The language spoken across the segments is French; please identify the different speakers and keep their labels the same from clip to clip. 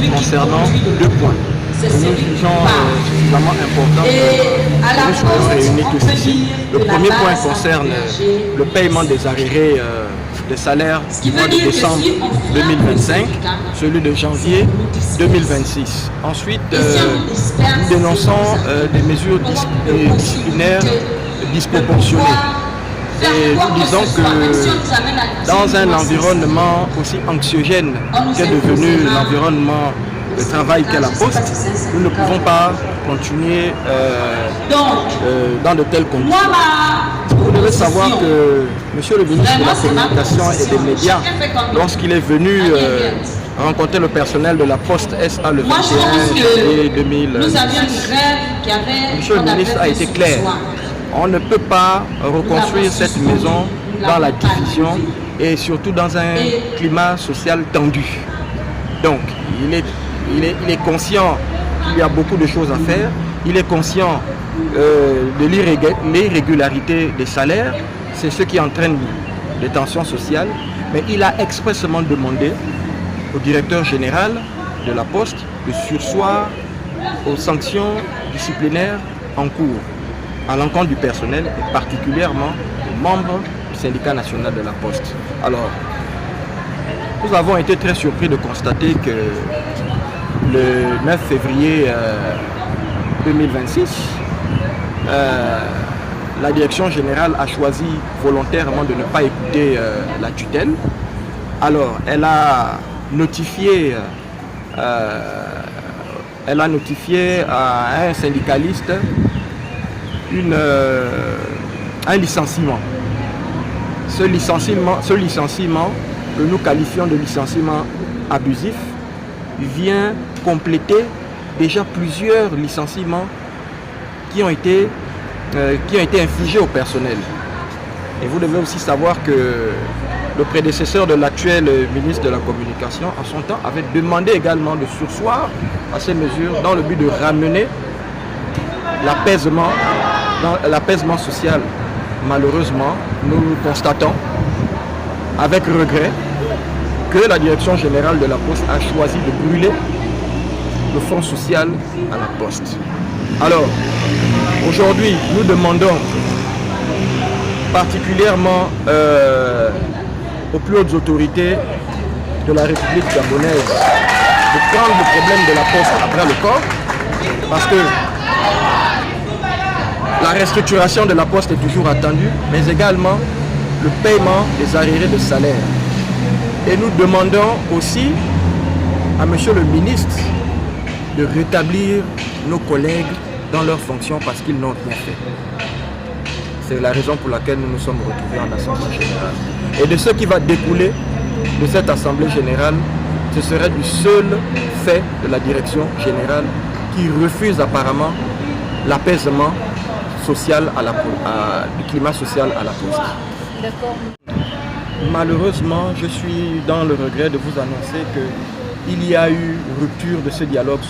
Speaker 1: concernant deux points que nous jugeons suffisamment importants que nous soyons réunis tous ici. Le premier point concerne le paiement des arriérés des salaires du mois de décembre 2025, celui de janvier 2026. Ensuite, nous dénonçons des mesures disciplinaires disproportionnées. Et nous disons que dans un environnement aussi anxiogène qu'est devenu l'environnement de travail qu'est la Poste, nous ne pouvons pas continuer dans de telles conditions. Vous devez savoir que Monsieur le ministre de la Communication et des Médias, lorsqu'il est venu rencontrer le personnel de la Poste SA le 21 janvier 2026, Monsieur le ministre a été clair. On ne peut pas reconstruire cette maison dans la division et surtout dans un climat social tendu. Donc, il est conscient qu'il y a beaucoup de choses à faire. Il est conscient de l'irrégularité des salaires. C'est ce qui entraîne des tensions sociales. Mais il a expressément demandé au directeur général de la Poste de surseoir aux sanctions disciplinaires en cours à l'encontre du personnel et particulièrement des membres du syndicat national de la Poste. Alors, nous avons été très surpris de constater que le 9 février 2026, la direction générale a choisi volontairement de ne pas écouter la tutelle. Alors, elle a notifié à un syndicaliste un licenciement. Ce licenciement, que nous qualifions de licenciement abusif, vient compléter déjà plusieurs licenciements qui ont été infligés au personnel. Et vous devez aussi savoir que le prédécesseur de l'actuel ministre de la Communication, en son temps, avait demandé également de surseoir à ces mesures dans le but de ramener l'apaisement social. Malheureusement, nous constatons avec regret que la direction générale de la Poste a choisi de brûler le fonds social à la Poste. Alors, aujourd'hui, nous demandons particulièrement aux plus hautes autorités de la République gabonaise de prendre le problème de la Poste à bras le corps, parce que la restructuration de la Poste est toujours attendue, mais également le paiement des arriérés de salaire. Et nous demandons aussi à Monsieur le ministre de rétablir nos collègues dans leurs fonctions parce qu'ils n'ont rien fait. C'est la raison pour laquelle nous nous sommes retrouvés en Assemblée générale. Et de ce qui va découler de cette Assemblée générale, ce serait du seul fait de la direction générale qui refuse apparemment l'apaisement social du climat social à la Poste.
Speaker 2: D'accord.
Speaker 1: Malheureusement, je suis dans le regret de vous annoncer qu'il y a eu rupture de ce dialogue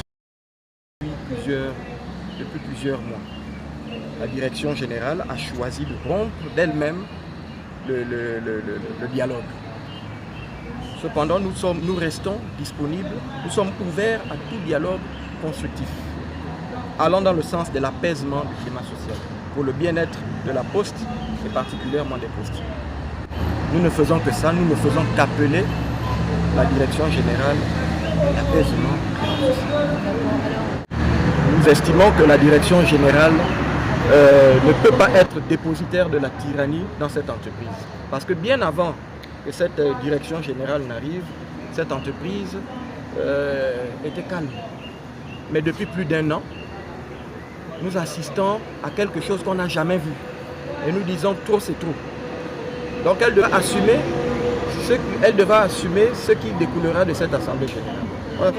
Speaker 1: depuis plusieurs mois. La direction générale a choisi de rompre d'elle-même le dialogue. Cependant, nous restons disponibles, nous sommes ouverts à tout dialogue constructif, allant dans le sens de l'apaisement du climat social, pour le bien-être de la Poste et particulièrement des postes. Nous ne faisons que ça, nous ne faisons qu'appeler la direction générale à l'apaisement. Nous estimons que la direction générale ne peut pas être dépositaire de la tyrannie dans cette entreprise. Parce que bien avant que cette direction générale n'arrive, cette entreprise était calme. Mais depuis plus d'1 an, nous assistons à quelque chose qu'on n'a jamais vu. Et nous disons trop c'est trop. Donc elle devra assumer ce qui découlera de cette Assemblée générale. Voilà.